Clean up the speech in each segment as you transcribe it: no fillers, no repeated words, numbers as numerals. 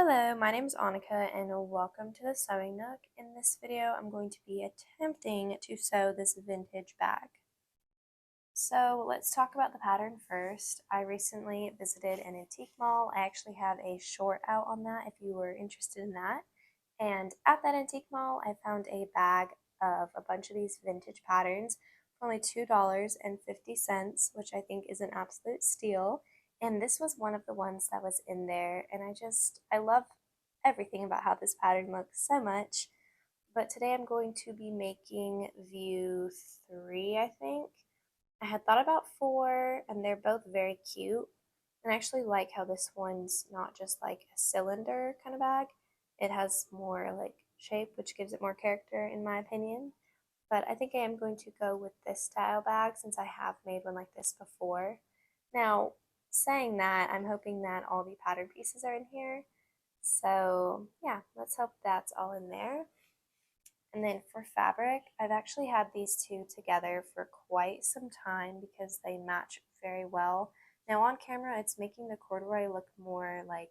Hello, my name is Annika and welcome to the Sewing Nook. In this video, I'm going to be attempting to sew this vintage bag. So let's talk about the pattern first. I recently visited an antique mall. I actually have a short out on that if you were interested in that. And at that antique mall, I found a bag of a bunch of these vintage patterns for only $2.50, which I think is an absolute steal. And this was one of the ones that was in there, and I love everything about how this pattern looks so much. But today I'm going to be making view 3, I think. I had thought about 4, and they're both very cute. And I actually like how this one's not just like a cylinder kind of bag. It has more like shape, which gives it more character in my opinion. But I think I am going to go with this style bag since I have made one like this before. Now, saying that, I'm hoping that all the pattern pieces are in here. So yeah, let's hope that's all in there. And then for fabric, I've actually had these two together for quite some time because they match very well. Now on camera, it's making the corduroy look more like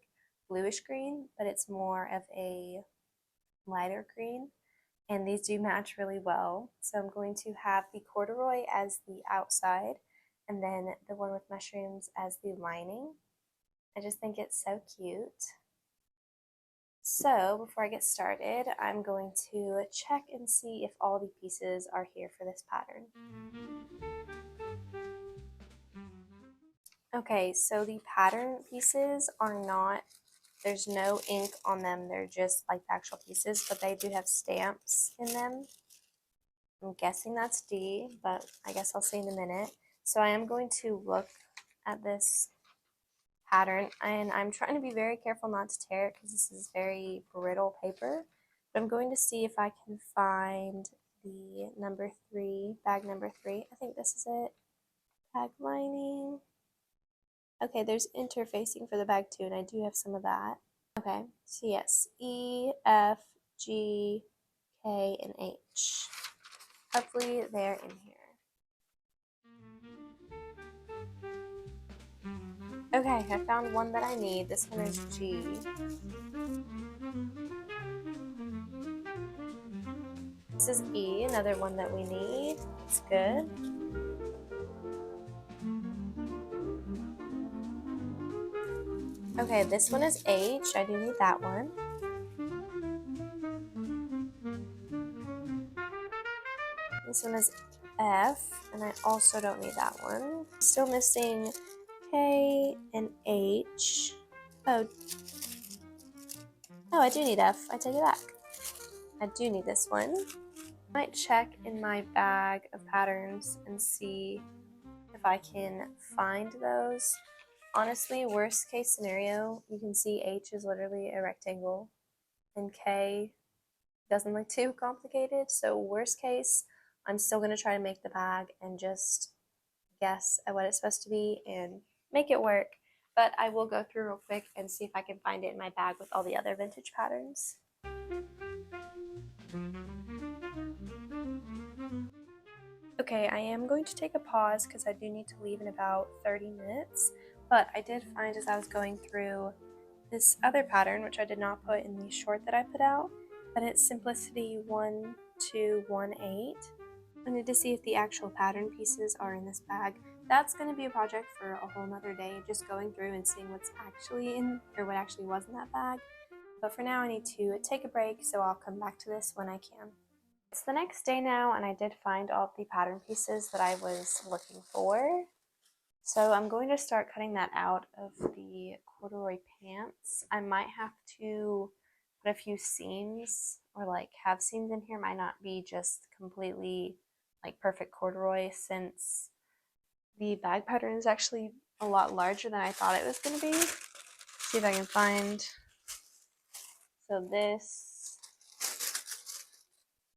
bluish green, but it's more of a lighter green. And these do match really well. So I'm going to have the corduroy as the outside and then the one with mushrooms as the lining. I just think it's so cute. So before I get started, I'm going to check and see if all the pieces are here for this pattern. Okay, so the pattern pieces are not, there's no ink on them, they're just like the actual pieces, but they do have stamps in them. I'm guessing that's D, but I guess I'll see in a minute. So I am going to look at this pattern, and I'm trying to be very careful not to tear it because this is very brittle paper. But I'm going to see if I can find the number 3, bag number 3. I think this is it. Bag lining. Okay, there's interfacing for the bag too, and I do have some of that. Okay, so yes, E, F, G, K, and H. Hopefully they're in here. Okay, I found one that I need. This one is G. This is E, another one that we need. It's good. Okay, this one is H. I do need that one. This one is F, and I also don't need that one. Still missing K and H. Oh, I do need F. I take it back. I do need this one. I might check in my bag of patterns and see if I can find those. Honestly, worst case scenario, you can see H is literally a rectangle and K doesn't look too complicated. So worst case, I'm still going to try to make the bag and just guess at what it's supposed to be and make it work. But I will go through real quick and see if I can find it in my bag with all the other vintage patterns. Okay, I am going to take a pause because I do need to leave in about 30 minutes. But I did find as I was going through this other pattern, which I did not put in the short that I put out, but it's Simplicity 1218. I need to see if the actual pattern pieces are in this bag. That's going to be a project for a whole nother day, just going through and seeing what's actually in, or what actually was in that bag. But for now I need to take a break, so I'll come back to this when I can. It's the next day now, and I did find all of the pattern pieces that I was looking for. So I'm going to start cutting that out of the corduroy pants. I might have to put a few seams, or like have seams in here. Might not be just completely like perfect corduroy, since the bag pattern is actually a lot larger than I thought it was going to be. See if I can find. So this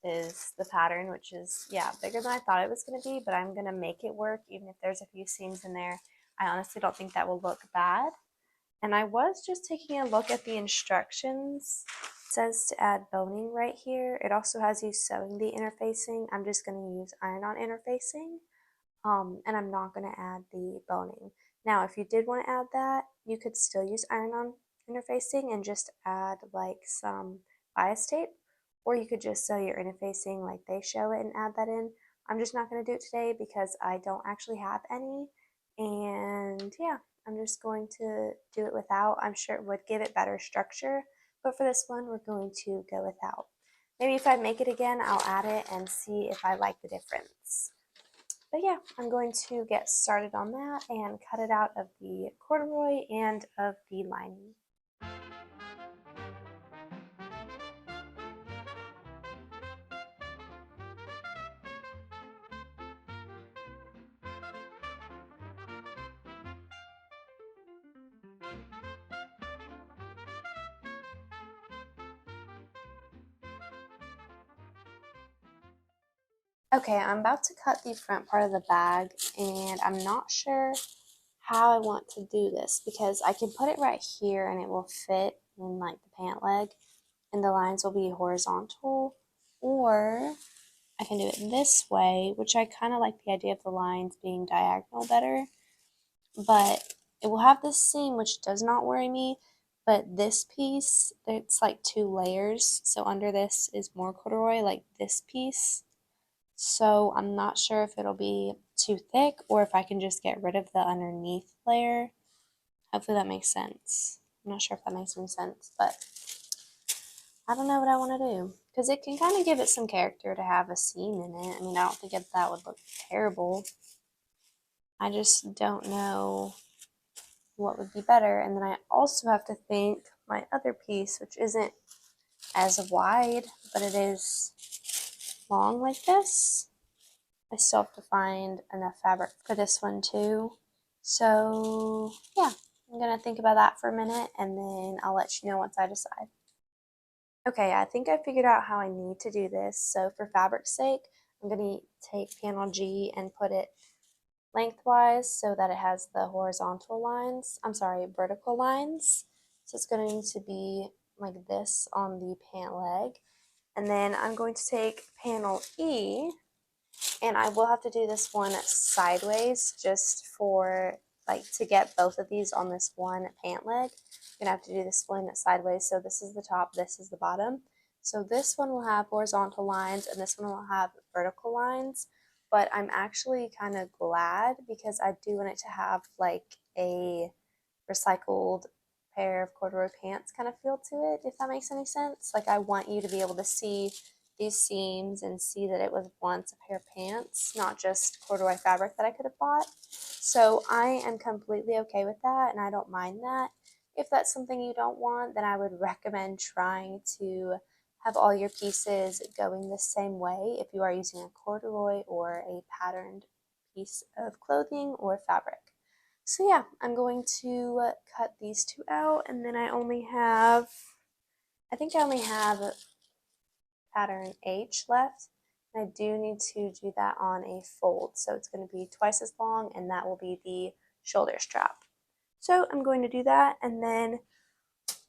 is the pattern, which is, yeah, bigger than I thought it was going to be, but I'm going to make it work even if there's a few seams in there. I honestly don't think that will look bad. And I was just taking a look at the instructions. It says to add boning right here. It also has you sewing the interfacing. I'm just going to use iron-on interfacing, and I'm not going to add the boning. Now, if you did want to add that, you could still use iron-on interfacing and just add like some bias tape, or you could just sew your interfacing like they show it and add that in. I'm just not going to do it today because I don't actually have any, and yeah, I'm just going to do it without. I'm sure it would give it better structure, but for this one we're going to go without. Maybe if I make it again, I'll add it and see if I like the difference. But yeah, I'm going to get started on that and cut it out of the corduroy and of the lining. Okay, I'm about to cut the front part of the bag, and I'm not sure how I want to do this because I can put it right here and it will fit in like the pant leg and the lines will be horizontal, or I can do it this way, which I kind of like the idea of the lines being diagonal better, but it will have this seam which does not worry me, but this piece, it's like 2 layers, so under this is more corduroy like this piece. So I'm not sure if it'll be too thick or if I can just get rid of the underneath layer. Hopefully that makes sense. I'm not sure if that makes any sense, but I don't know what I want to do. Because it can kind of give it some character to have a seam in it. I mean, I don't think that would look terrible. I just don't know what would be better. And then I also have to think my other piece, which isn't as wide, but it is long like this. I still have to find enough fabric for this one too. So yeah, I'm gonna think about that for a minute and then I'll let you know once I decide. Okay, I think I figured out how I need to do this. So for fabric's sake, I'm gonna take panel G and put it lengthwise so that it has the horizontal lines, vertical lines. So it's gonna need to be like this on the pant leg. And then I'm going to take panel E, and I will have to do this one sideways just for like to get both of these on this one pant leg. You're gonna have to do this one sideways. So this is the top, this is the bottom. So this one will have horizontal lines and this one will have vertical lines, but I'm actually kind of glad because I do want it to have like a recycled pair of corduroy pants kind of feel to it, if that makes any sense. Like I want you to be able to see these seams and see that it was once a pair of pants, not just corduroy fabric that I could have bought. So I am completely okay with that and I don't mind that. If that's something you don't want, then I would recommend trying to have all your pieces going the same way if you are using a corduroy or a patterned piece of clothing or fabric. So yeah, I'm going to cut these two out, and then I think I only have pattern H left. I do need to do that on a fold, so it's going to be twice as long, and that will be the shoulder strap. So I'm going to do that, and then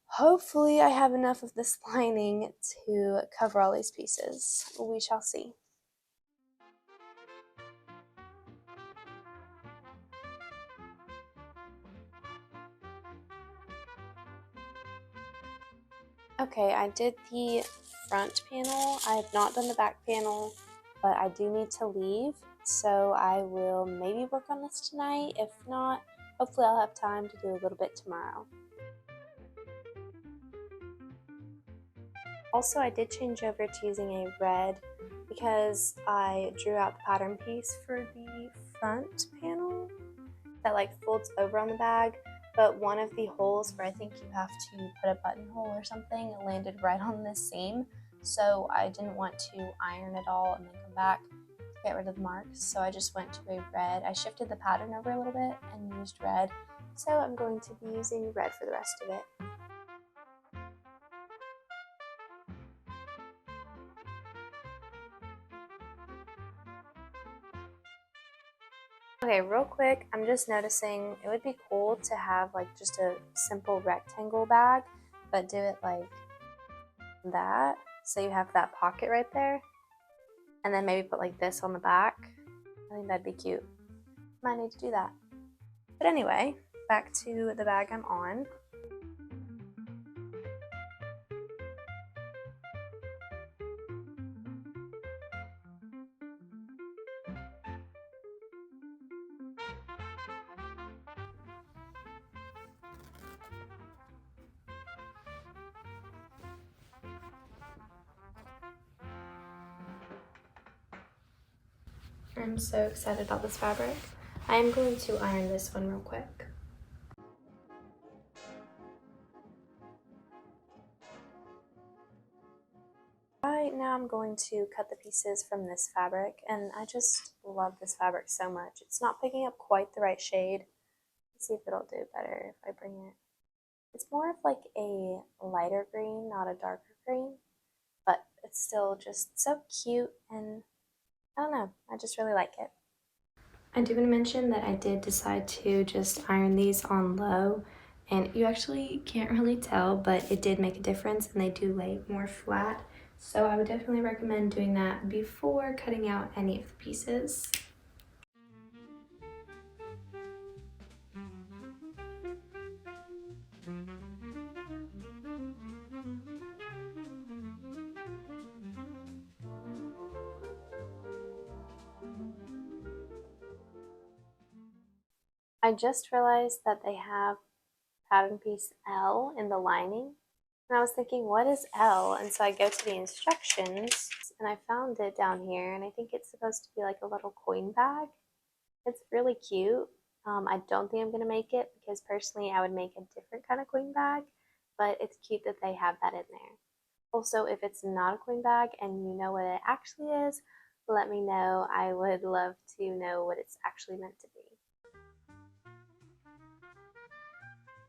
hopefully I have enough of this lining to cover all these pieces. We shall see. Okay, I did the front panel. I have not done the back panel, but I do need to leave, so I will maybe work on this tonight. If not, hopefully I'll have time to do a little bit tomorrow. Also, I did change over to using a red because I drew out the pattern piece for the front panel that like folds over on the bag, but one of the holes where I think you have to put a buttonhole or something landed right on this seam, so I didn't want to iron it all and then come back to get rid of the marks, so I just went to a red. I shifted the pattern over a little bit and used red, so I'm going to be using red for the rest of it. Okay, real quick, I'm just noticing it would be cool to have like just a simple rectangle bag, but do it like that, so you have that pocket right there, and then maybe put like this on the back. I think that'd be cute. Might need to do that. But anyway, back to the bag I'm on. I'm so excited about this fabric. I am going to iron this one real quick. Right now I'm going to cut the pieces from this fabric, and I just love this fabric so much. It's not picking up quite the right shade. Let's see if it'll do better if I bring it. It's more of like a lighter green, not a darker green, but it's still just so cute, and I don't know, I just really like it. I do want to mention that I did decide to just iron these on low, and you actually can't really tell, but it did make a difference and they do lay more flat. So I would definitely recommend doing that before cutting out any of the pieces. I just realized that they have pattern piece L in the lining. And I was thinking, what is L? And so I go to the instructions and I found it down here, and I think it's supposed to be like a little coin bag. It's really cute. I don't think I'm going to make it because personally I would make a different kind of coin bag, but it's cute that they have that in there. Also, if it's not a coin bag and you know what it actually is, let me know. I would love to know what it's actually meant to be.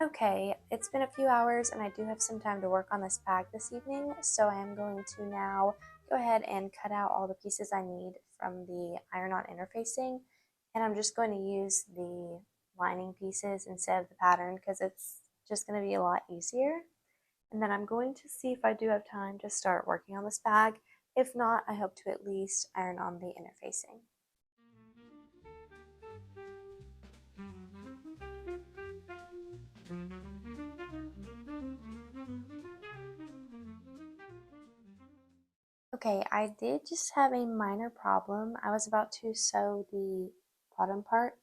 Okay, it's been a few hours and I do have some time to work on this bag this evening, so I am going to now go ahead and cut out all the pieces I need from the iron-on interfacing, and I'm just going to use the lining pieces instead of the pattern because it's just going to be a lot easier. And then I'm going to see if I do have time to start working on this bag. If not, I hope to at least iron on the interfacing. Okay, I did just have a minor problem. I was about to sew the bottom part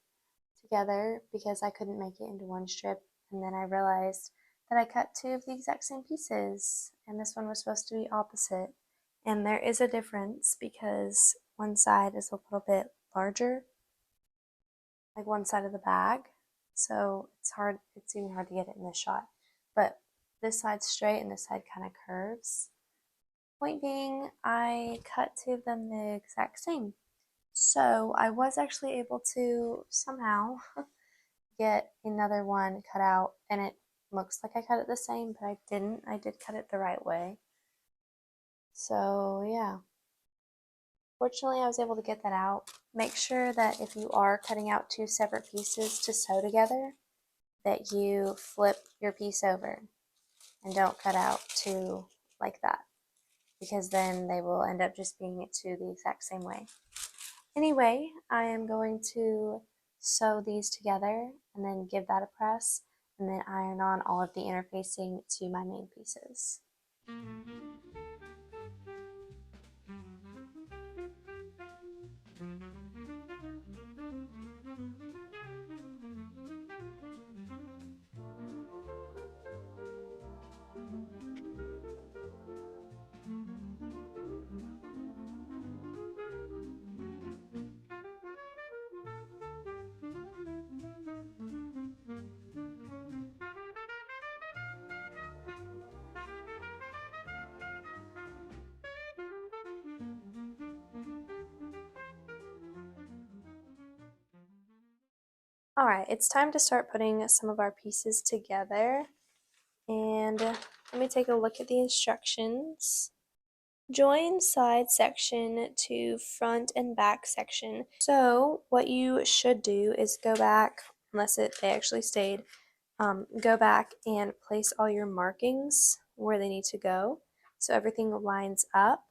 together because I couldn't make it into one strip, and then I realized that I cut two of the exact same pieces, and this one was supposed to be opposite. And there is a difference because one side is a little bit larger, like one side of the bag, so it's even hard to get it in this shot. But this side's straight and this side kind of curves. Point being, I cut two of them the exact same. So I was actually able to somehow get another one cut out, and it looks like I cut it the same, but I didn't. I did cut it the right way. So yeah. Fortunately, I was able to get that out. Make sure that if you are cutting out two separate pieces to sew together, that you flip your piece over and don't cut out two like that, because then they will end up just being to the exact same way. Anyway, I am going to sew these together and then give that a press and then iron on all of the interfacing to my main pieces. Alright, it's time to start putting some of our pieces together. And let me take a look at the instructions. Join side section to front and back section. So what you should do is go back, unless they actually stayed, go back and place all your markings where they need to go so everything lines up.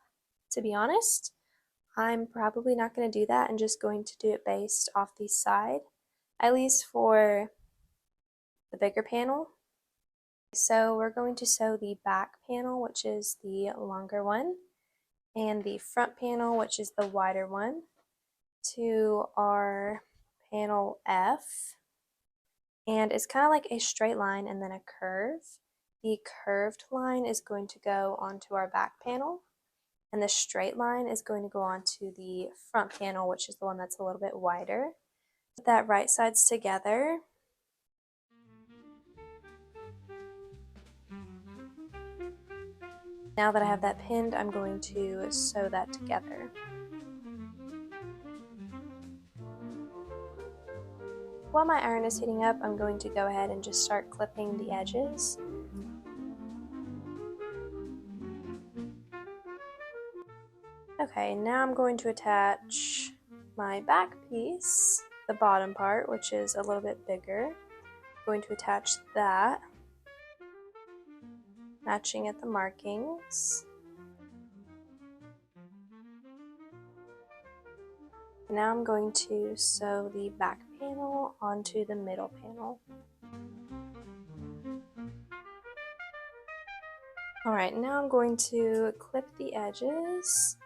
To be honest, I'm probably not going to do that and just going to do it based off the side, at least for the bigger panel. So we're going to sew the back panel, which is the longer one, and the front panel, which is the wider one, to our panel F. And it's kind of like a straight line and then a curve. The curved line is going to go onto our back panel, and the straight line is going to go onto the front panel, which is the one that's a little bit wider. Put that right sides together. Now that I have that pinned, I'm going to sew that together. While my iron is heating up, I'm going to go ahead and just start clipping the edges. Okay, now I'm going to attach my back piece, the bottom part, which is a little bit bigger. I'm going to attach that, matching at the markings. Now I'm going to sew the back panel onto the middle panel. Alright, now I'm going to clip the edges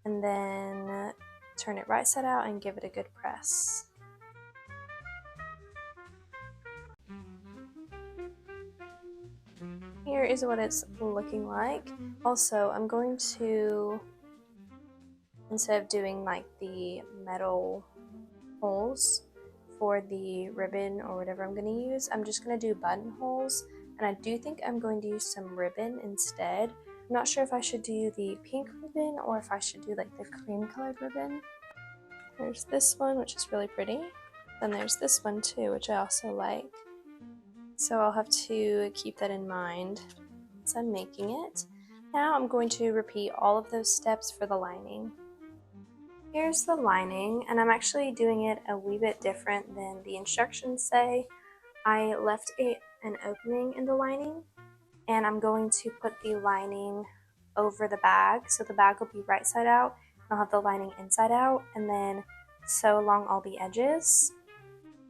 and then turn it right side out and give it a good press. Here is what it's looking like. Also, I'm going to, instead of doing like the metal holes for the ribbon or whatever I'm going to use, I'm just going to do buttonholes, and I do think I'm going to use some ribbon instead. I'm not sure if I should do the pink ribbon or if I should do like the cream colored ribbon. There's this one, which is really pretty. Then there's this one too, which I also like. So I'll have to keep that in mind as I'm making it. Now I'm going to repeat all of those steps for the lining. Here's the lining, and I'm actually doing it a wee bit different than the instructions say. I left an opening in the lining, and I'm going to put the lining over the bag, so the bag will be right side out, and I'll have the lining inside out, and then sew along all the edges,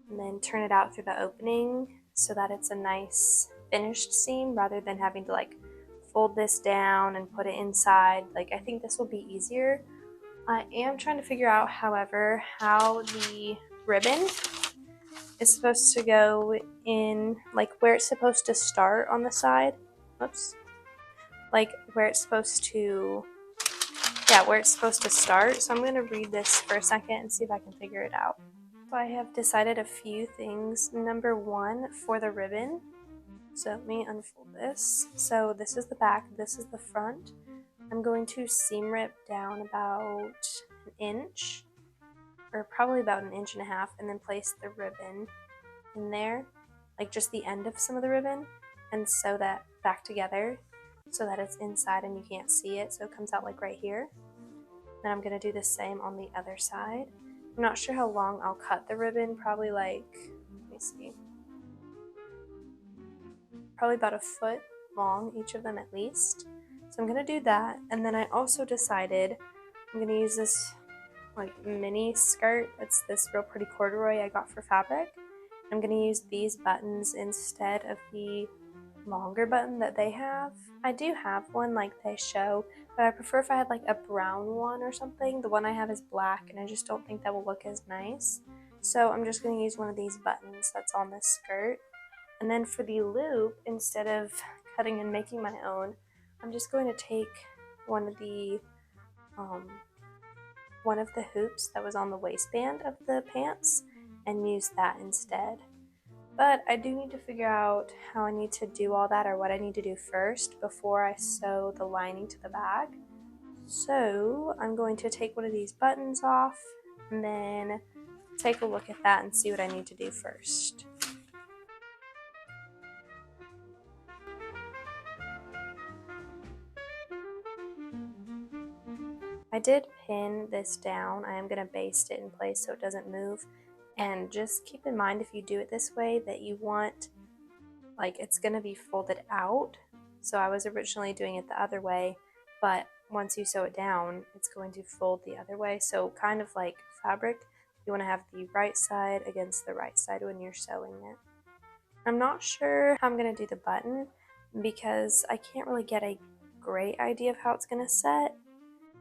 and then turn it out through the opening so that it's a nice finished seam rather than having to like fold this down and put it inside. Like, I think this will be easier. I am trying to figure out, however, how the ribbon is supposed to go in, like where it's supposed to start on the side. Oops. Like where it's supposed to, yeah, where it's supposed to start. So I'm going to read this for a second and see if I can figure it out. So I have decided a few things. Number one, for the ribbon. So let me unfold this. So this is the back, this is the front. I'm going to seam rip down about an inch, or probably about an inch and a half, and then place the ribbon in there, like just the end of some of the ribbon, and sew that back together so that it's inside and you can't see it, so it comes out like right here. Then I'm going to do the same on the other side. I'm not sure how long I'll cut the ribbon, probably like, let me see, probably about a foot long, each of them at least. So I'm going to do that, and then I also decided I'm going to use this like mini skirt. It's this real pretty corduroy I got for fabric. I'm going to use these buttons instead of the longer button that they have. I do have one like they show, but I prefer if I had like a brown one or something. The one I have is black, and I just don't think that will look as nice. So I'm just going to use one of these buttons that's on this skirt. And then for the loop, instead of cutting and making my own, I'm just going to take one of the hoops that was on the waistband of the pants and use that instead. But I do need to figure out how I need to do all that, or what I need to do first before I sew the lining to the bag. So I'm going to take one of these buttons off and then take a look at that and see what I need to do first. I did pin this down. I am going to baste it in place so it doesn't move. And just keep in mind, if you do it this way, that you want, like, it's going to be folded out. So I was originally doing it the other way, but once you sew it down, it's going to fold the other way. So kind of like fabric, you want to have the right side against the right side when you're sewing it. I'm not sure how I'm going to do the button because I can't really get a great idea of how it's going to set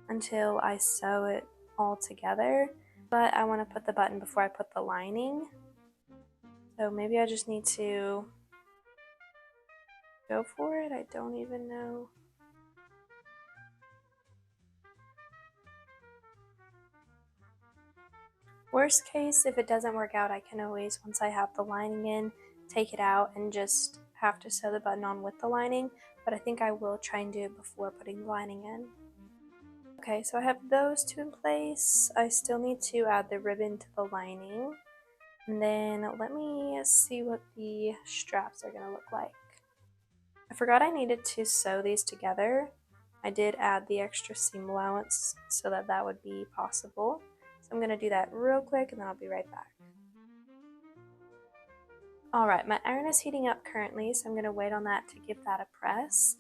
until I sew it all together, but I want to put the button before I put the lining, so maybe I just need to go for it. I don't even know. Worst case, if it doesn't work out, I can always, once I have the lining in, take it out and just have to sew the button on with the lining, but I think I will try and do it before putting the lining in. Okay, so I have those two in place. I still need to add the ribbon to the lining, and then let me see what the straps are going to look like. I forgot I needed to sew these together. I did add the extra seam allowance so that that would be possible. So I'm going to do that real quick and then I'll be right back. Alright, my iron is heating up currently, so I'm going to wait on that to give that a press.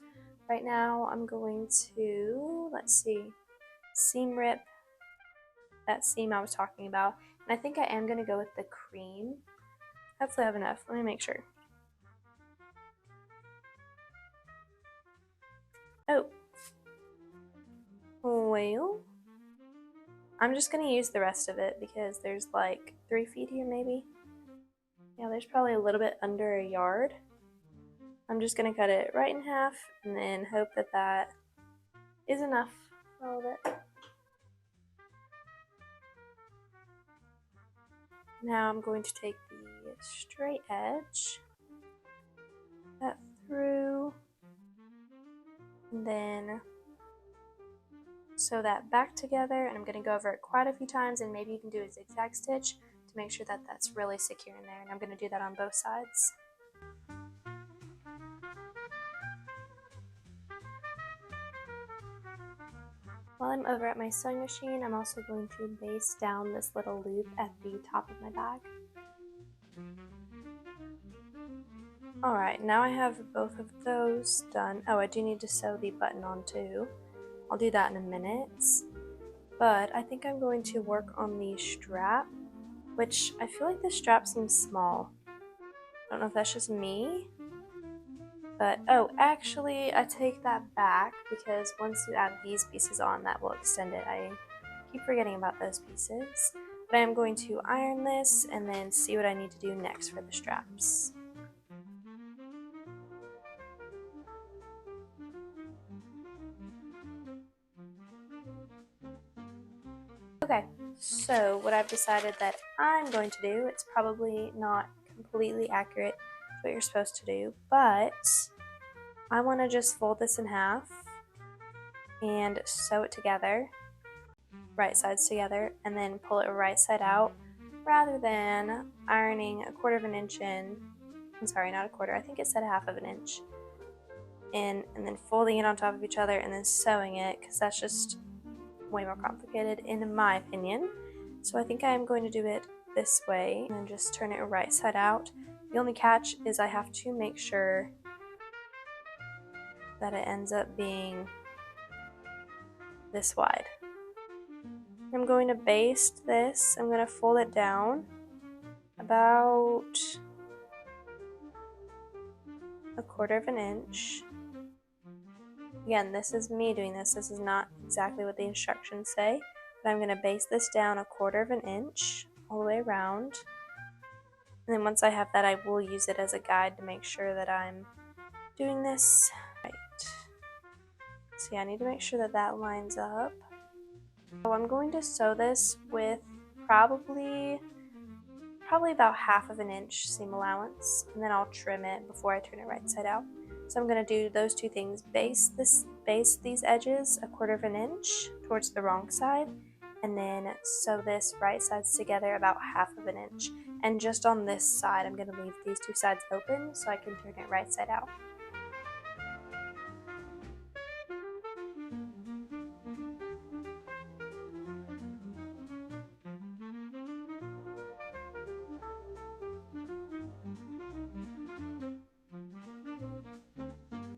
Right now I'm going to, let's see, seam rip that seam I was talking about. And I think I am going to go with the cream. Hopefully I have enough. Let me make sure. Oh. Well, I'm just going to use the rest of it because there's like 3 feet here maybe. Yeah, there's probably a little bit under a yard. I'm just going to cut it right in half and then hope that that is enough for all of it. Now I'm going to take the straight edge, that through, and then sew that back together, and I'm going to go over it quite a few times, and maybe you can do a zigzag stitch to make sure that that's really secure in there, and I'm going to do that on both sides. While I'm over at my sewing machine, I'm also going to baste down this little loop at the top of my bag. Alright, now I have both of those done. Oh, I do need to sew the button on too. I'll do that in a minute. But I think I'm going to work on the strap, which I feel like the strap seems small. I don't know if that's just me. But, oh, actually, I take that back because once you add these pieces on, that will extend it. I keep forgetting about those pieces. But I am going to iron this and then see what I need to do next for the straps. Okay, so what I've decided that I'm going to do, it's probably not completely accurate to what you're supposed to do, but I want to just fold this in half and sew it together, right sides together, and then pull it right side out rather than ironing 1/4 of an inch in. I'm sorry, not 1/4, I think it said 1/2 of an inch in, and then folding it on top of each other and then sewing it, because that's just way more complicated in my opinion. So I think I am going to do it this way and then just turn it right side out. The only catch is I have to make sure that it ends up being this wide. I'm going to baste this. I'm going to fold it down about 1/4 of an inch. Again, this is me doing this. This is not exactly what the instructions say, but I'm going to baste this down 1/4 of an inch all the way around. And then once I have that, I will use it as a guide to make sure that I'm doing this right. See, I need to make sure that that lines up. So I'm going to sew this with probably about 1/2 of an inch seam allowance, and then I'll trim it before I turn it right side out. So I'm going to do those two things: baste these edges 1/4 of an inch towards the wrong side, and then sew this right sides together about 1/2 of an inch. And just on this side, I'm going to leave these two sides open so I can turn it right side out.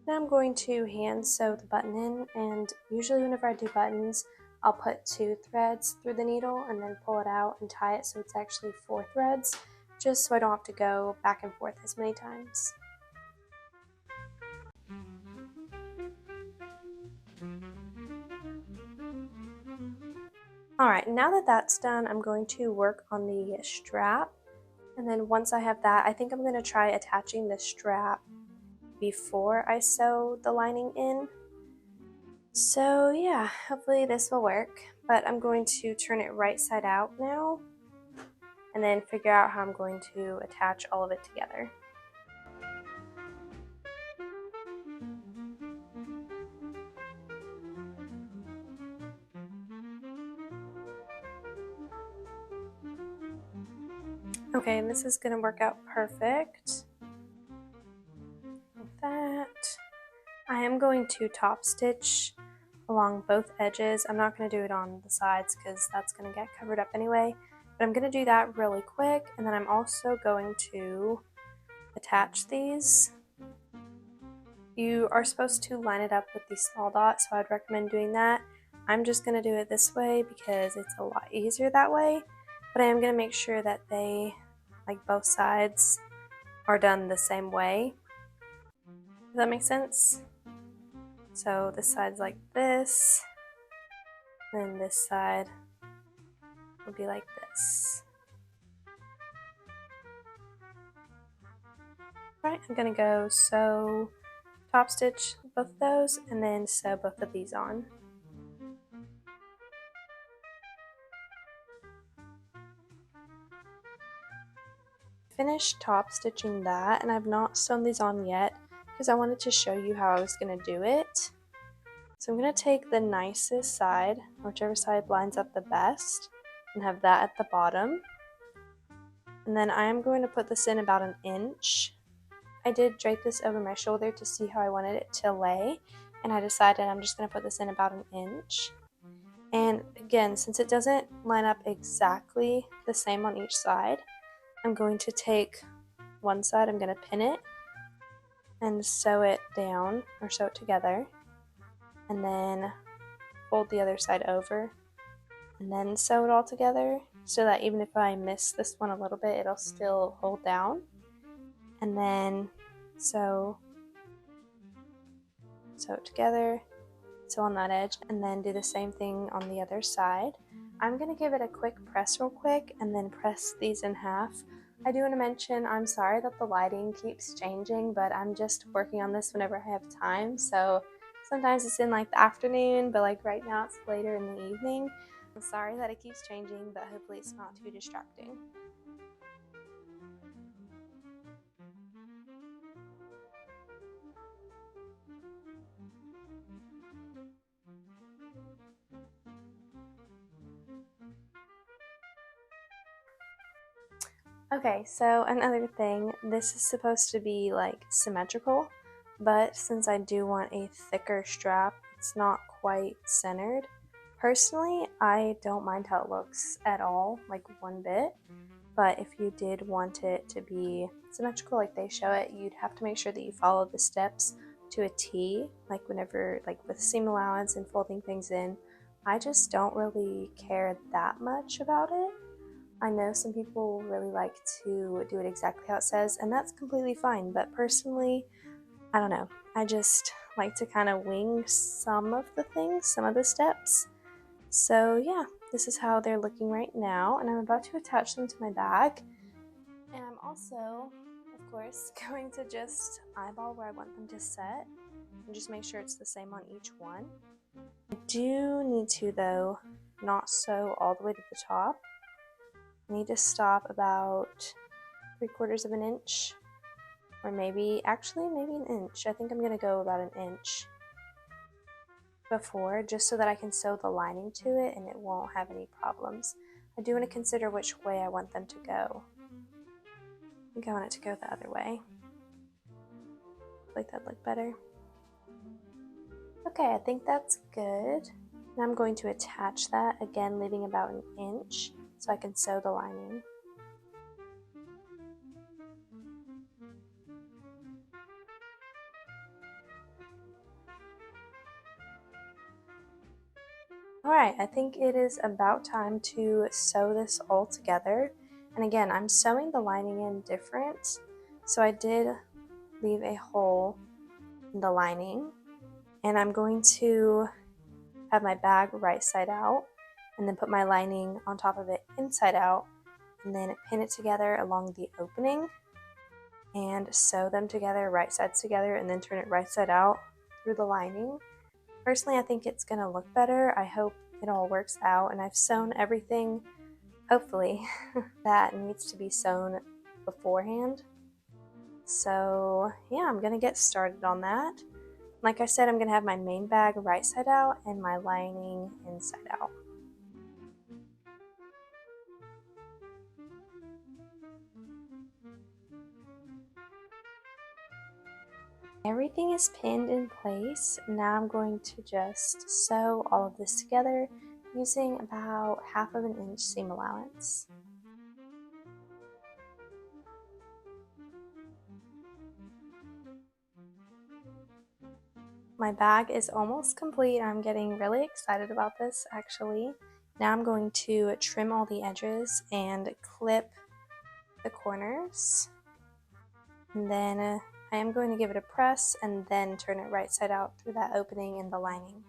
Now I'm going to hand sew the button in, and usually whenever I do buttons, I'll put 2 threads through the needle and then pull it out and tie it so it's actually 4 threads, just so I don't have to go back and forth as many times. Alright, now that that's done, I'm going to work on the strap, and then once I have that, I think I'm going to try attaching the strap before I sew the lining in. So yeah, hopefully this will work, but I'm going to turn it right side out now and then figure out how I'm going to attach all of it together. Okay, and this is going to work out perfect. Like that. I am going to top stitch along both edges. I'm not going to do it on the sides because that's going to get covered up anyway, but I'm going to do that really quick, and then I'm also going to attach these. You are supposed to line it up with these small dots, so I'd recommend doing that. I'm just going to do it this way because it's a lot easier that way, but I am going to make sure that they, like both sides, are done the same way. Does that make sense? So this side's like this, then this side will be like this. Right, I'm going to go sew, top stitch both of those, and then sew both of these on. Finished top stitching that, and I've not sewn these on yet because I wanted to show you how I was going to do it. So I'm going to take the nicest side, whichever side lines up the best, and have that at the bottom. And then I am going to put this in about an inch. I did drape this over my shoulder to see how I wanted it to lay, and I decided I'm just going to put this in about an inch. And again, since it doesn't line up exactly the same on each side, I'm going to take one side, I'm going to pin it and sew it down, or sew it together, and then fold the other side over and then sew it all together so that even if I miss this one a little bit, it'll still hold down. And then sew it together, sew on that edge, and then do the same thing on the other side. I'm going to give it a quick press real quick and then press these in half. I do want to mention I'm sorry that the lighting keeps changing, but I'm just working on this whenever I have time, so sometimes it's in like the afternoon, but like right now it's later in the evening. I'm sorry that it keeps changing, but hopefully it's not too distracting. Okay, so another thing, this is supposed to be like symmetrical, but since I do want a thicker strap, it's not quite centered. Personally, I don't mind how it looks at all, like one bit, but if you did want it to be symmetrical like they show it, you'd have to make sure that you follow the steps to a T, like whenever, like with seam allowance and folding things in. I just don't really care that much about it. I know some people really like to do it exactly how it says, and that's completely fine, but personally, I don't know. I just like to kind of wing some of the things, some of the steps. So yeah, this is how they're looking right now, and I'm about to attach them to my bag. And I'm also, of course, going to just eyeball where I want them to set, and just make sure it's the same on each one. I do need to, though, not sew all the way to the top. I need to stop about 3/4 of an inch, or maybe an inch. I think I'm going to go about an inch before, just so that I can sew the lining to it and it won't have any problems. I do want to consider which way I want them to go. I think I want it to go the other way. Like that'd look better. Okay, I think that's good. Now I'm going to attach that, again leaving about an inch so I can sew the lining. Alright, I think it is about time to sew this all together. And again, I'm sewing the lining in different, so I did leave a hole in the lining. And I'm going to have my bag right side out, and then put my lining on top of it inside out, and then pin it together along the opening, and sew them together, right sides together, and then turn it right side out through the lining. Personally, I think it's going to look better. I hope it all works out, and I've sewn everything hopefully. That needs to be sewn beforehand. So yeah, I'm gonna get started on that. Like I said, I'm gonna have my main bag right side out and my lining inside out. Everything is pinned in place. Now I'm going to just sew all of this together using about 1/2 of an inch seam allowance. My bag is almost complete. I'm getting really excited about this actually. Now I'm going to trim all the edges and clip the corners. And then I am going to give it a press and then turn it right side out through that opening in the lining.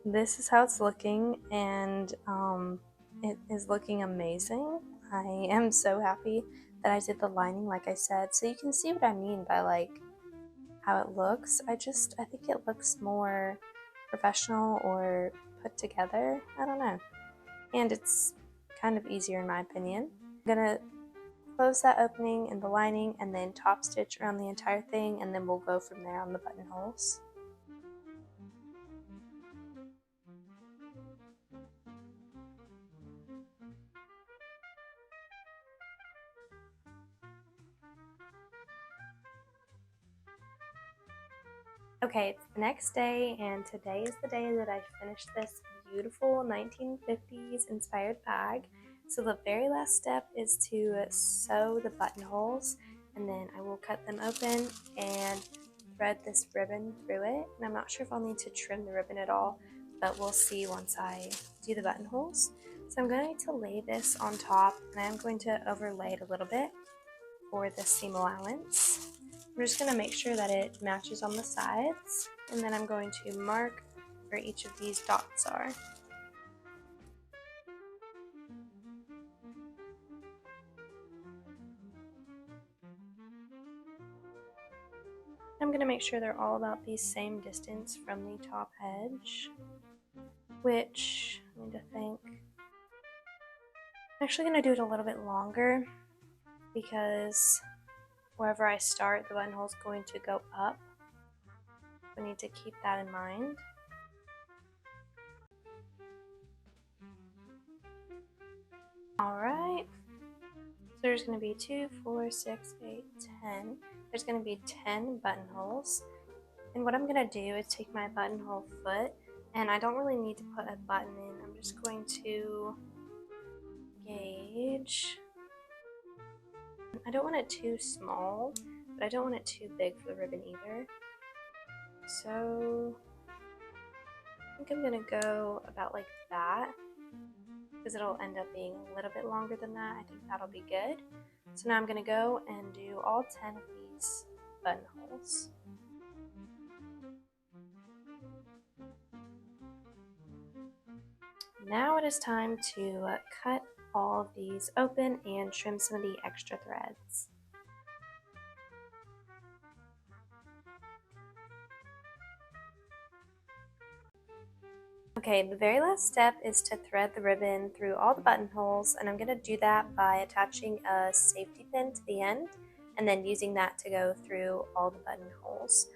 This is how it's looking, and it is looking amazing. I am so happy that I did the lining like I said, so you can see what I mean by like how it looks. I think it looks more professional or put together. I don't know. And it's kind of easier in my opinion. I'm gonna close that opening in the lining and then top stitch around the entire thing, and then we'll go from there on the buttonholes. Okay, it's the next day, and today is the day that I finished this beautiful 1950s inspired bag. So the very last step is to sew the buttonholes, and then I will cut them open and thread this ribbon through it. And I'm not sure if I'll need to trim the ribbon at all, but we'll see once I do the buttonholes. So I'm going to lay this on top, and I'm going to overlay it a little bit for the seam allowance. I'm just going to make sure that it matches on the sides, and then I'm going to mark where each of these dots are. I'm going to make sure they're all about the same distance from the top edge, which, I need to think, I'm actually going to do it a little bit longer because wherever I start, the buttonhole is going to go up. I need to keep that in mind. Alright, so there's going to be 2, 4, 6, 8, 10. There's going to be 10 buttonholes. And what I'm going to do is take my buttonhole foot, and I don't really need to put a button in. I'm just going to gauge. I don't want it too small, but I don't want it too big for the ribbon either. So I think I'm going to go about like that, because it'll end up being a little bit longer than that. I think that'll be good. So now I'm going to go and do all 10 of these buttonholes. Now it is time to cut all of these open and trim some of the extra threads. Okay, the very last step is to thread the ribbon through all the buttonholes, and I'm going to do that by attaching a safety pin to the end and then using that to go through all the buttonholes.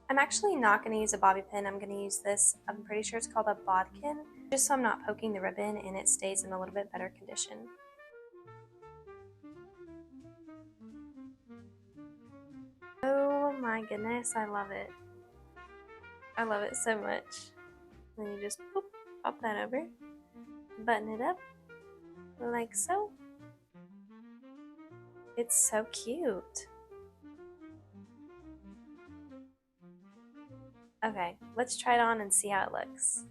I'm actually not going to use a bobby pin. I'm going to use this, I'm pretty sure it's called a bodkin, just so I'm not poking the ribbon and it stays in a little bit better condition. Oh my goodness, I love it. I love it so much. Then you just pop that over, button it up like so. It's so cute. Okay, let's try it on and see how it looks.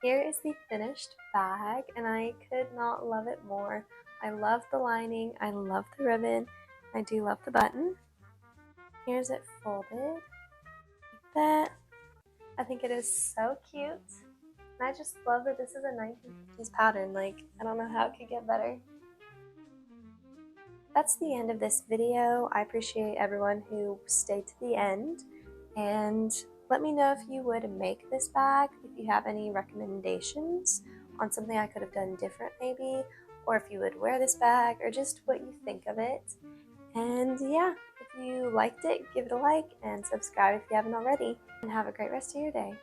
Here is the finished bag, and I could not love it more. I love the lining, I love the ribbon, I do love the button. Here's it folded like that. I think it is so cute. And I just love that this is a 1950s pattern. Like, I don't know how it could get better. that's the end of this video. I appreciate everyone who stayed to the end, and let me know if you would make this bag, if you have any recommendations on something I could have done different maybe, or if you would wear this bag, or just what you think of it. And yeah, if you liked it, give it a like and subscribe if you haven't already, and have a great rest of your day.